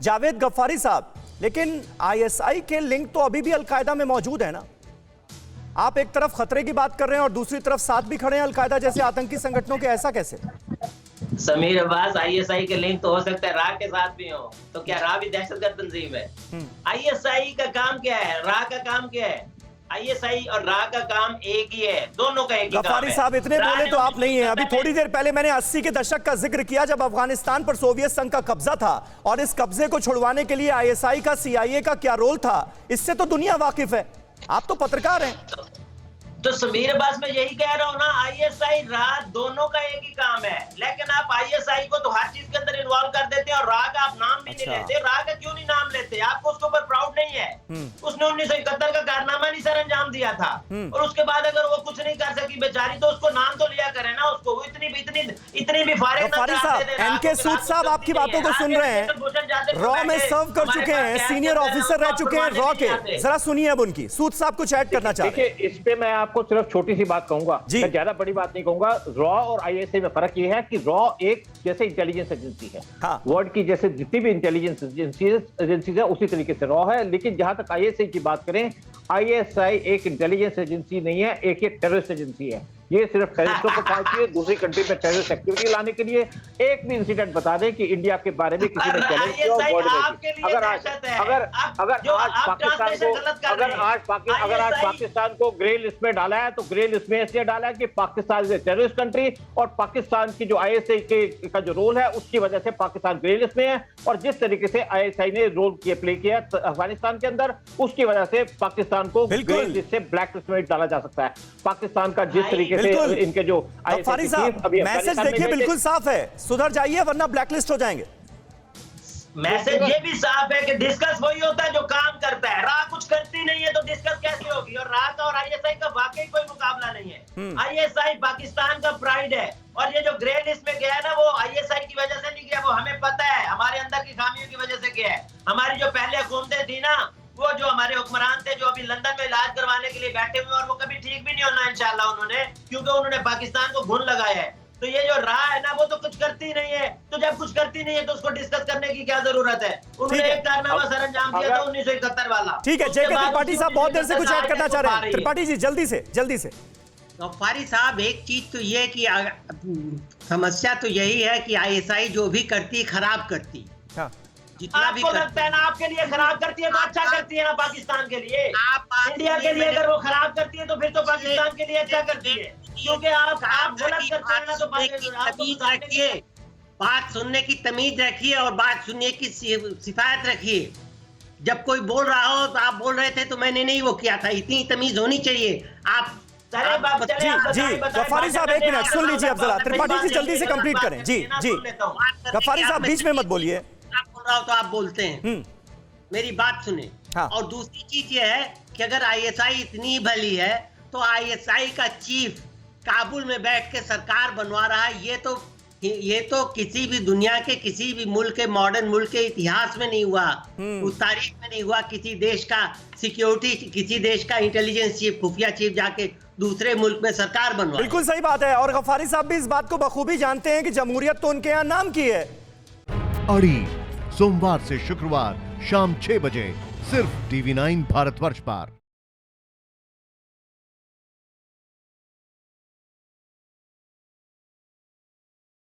जावेद गफ्फारी साहब, लेकिन आईएसआई के लिंक तो अभी भी अलकायदा में मौजूद है ना। आप एक तरफ खतरे की बात कर रहे हैं और दूसरी तरफ साथ भी खड़े हैं अलकायदा जैसे आतंकी संगठनों के, ऐसा कैसे? समीर अब्बास, आईएसआई के लिंक तो हो सकता है रा के साथ भी हो, तो क्या रा भी दहशतगर्द तंजीम है? आईएसआई का काम क्या है, रा का काम क्या है? आईएसआई और रा का काम एक ही है, दोनों का एक ही काम है। गफ्फारी साहब इतने बोले तो आप नहीं है। अभी थोड़ी देर पहले मैंने 80 के दशक का जिक्र किया जब अफगानिस्तान पर सोवियत संघ का कब्जा था, और इस कब्जे को छुड़वाने के लिए आईएसआई का, सीआईए का क्या रोल था, इससे तो दुनिया वाकिफ है। आप तो पत्रकार हैं। तो समीर अब्बास, मैं यही कह रहा हूँ ना, आईएसआई रा दोनों का एक ही काम है, लेकिन आप आईएसआई को तो हर चीज के अंदर इन्वॉल्व कर देते हैं और रा का आप नाम भी नहीं लेते। रा का क्यों नहीं नाम लेते? आपको उसके ऊपर प्राउड नहीं है? उसने 1971 का कारनामा नहीं सर अंजाम दिया था, और उसके बाद अगर वो कुछ नहीं कर सकी बेचारी, तो उसको नाम तो लिया करे ना। उसको इतनी भी गफ्फारी साहब, एनके सूद साहब आपकी बातों को सुन रहे हैं, रॉ में सर्व कर चुके हैं, सीनियर ऑफिसर रह चुके हैं रॉ के। जरा सुनिए अब उनकी। सूद साहब कुछ ऐड करना चाहते हैं? देखिए, इस पे मैं आपको सिर्फ छोटी सी बात कहूंगा, मैं ज्यादा बड़ी बात नहीं कहूंगा। रॉ और आईएसआई में फर्क ये है कि रॉ एक जैसे इंटेलिजेंस एजेंसी है, वर्ल्ड की जैसे जितनी भी इंटेलिजेंस एजेंसीज है उसी तरीके से रॉ है। लेकिन जहां तक आईएसआई की बात करें, आईएसआई एक इंटेलिजेंस एजेंसी नहीं है, एक टेररिस्ट एजेंसी है। ये सिर्फ टेररिस्टों को पालती है, दूसरी कंट्री में टेररिस्ट एक्टिविटी लाने के लिए। एक भी इंसिडेंट बता दें कि इंडिया के बारे में किसी ने चैलेंज किया वर्ल्ड में। अगर आज पाकिस्तान को ग्रे लिस्ट में डाला है, तो ग्रे लिस्ट में इसलिए डाला है कि Pakistan is a terrorist country, और पाकिस्तान की जो आईएसआई का जो रोल है उसकी वजह से पाकिस्तान ग्रे लिस्ट में है। और जिस तरीके से आईएसआई ने रोल प्ले किया अफगानिस्तान के अंदर, उसकी वजह से पाकिस्तान को ग्रे लिस्ट से ब्लैक लिस्ट में डाला जा सकता है। पाकिस्तान का जिस तरीके इनके जो गफ्फारी साहब, मैसेज देखिए बिल्कुल साफ है, सुधर जाइए वरना ब्लैकलिस्ट हो जाएंगे। मैसेज ये भी साफ है कि डिस्कस वही होता है जो काम करता है। रा कुछ करती नहीं है तो डिस्कस कैसे होगी? और रा का और आईएसआई का वाकई कोई मुकाबला नहीं है। आईएसआई पाकिस्तान का प्राइड है, और ये जो ग्रे लिस्ट में गया है ना, वो आईएसआई की वजह से नहीं गया, वो हमें पता है हमारे अंदर की खामियों की वजह से गया है। हमारी जो पहले हुकूमतें थी ना, वो जो हमारे हुक्मरान थे जो अभी लंदन में इलाज करवाने के लिए बैठे हुए, और वो कभी ठीक भी नहीं होना इंशाल्लाह उन्होंने, क्योंकि उन्होंने पाकिस्तान को घुन लगाया है। तो ये जो राह है ना, वो तो कुछ करती नहीं है। तो जब कुछ करती नहीं है तो उसको डिस्कस करने की क्या जरूरत है? उन्होंने एक कारनामा सर अंजाम दिया था 1971 वाला। ठीक है, जेके त्रिपाठी साहब बहुत देर से कुछ ऐड करना चाह रहे हैं। त्रिपाठी जी जल्दी से। गफ्फारी साहब, एक चीज तो ये कि समस्या तो यही है कि आईएसआई जो भी करती खराब करती। आपको लगता है ना आपके लिए खराब करती है तो अच्छा करती है ना पाकिस्तान के लिए। इंडिया के लिए अगर वो खराब करती है तो फिर तो पाकिस्तान के लिए अच्छा करती है, क्योंकि आप गलत करते हैं ना। तो बात सुनने की तमीज रखिए और बात सुनने की सिफायत रखिए। जब कोई बोल रहा हो तो आप बोल रहे थे तो मैंने नहीं वो किया था, इतनी तमीज होनी चाहिए। आप जी गफ्फारी साहब एक मिनट सुन लीजिए अब जरा। त्रिपाठी जी जल्दी से कंप्लीट करें। जी गफ्फारी साहब बीच में मत बोलिए। आप बोल रहा हो तो आप बोलते हैं, मेरी बात सुने। और दूसरी चीज ये है कि अगर आईएसआई इतनी भली है तो आईएसआई का चीफ काबुल में बैठ के सरकार बनवा रहा है। ये तो किसी भी दुनिया के किसी भी मुल्क के, मॉडर्न मुल्क के इतिहास में नहीं हुआ, उस तारीख में नहीं हुआ। किसी देश का सिक्योरिटी, किसी देश का इंटेलिजेंस चीफ, खुफिया चीफ जाके दूसरे मुल्क में सरकार बनवा। बिल्कुल सही बात है, और गफ्फारी साहब भी इस बात को बखूबी जानते हैं कि जमहूरियत तो उनके यहाँ नाम की है। अड़ी सोमवार से शुक्रवार शाम 6 बजे सिर्फ TV9 भारतवर्ष पर।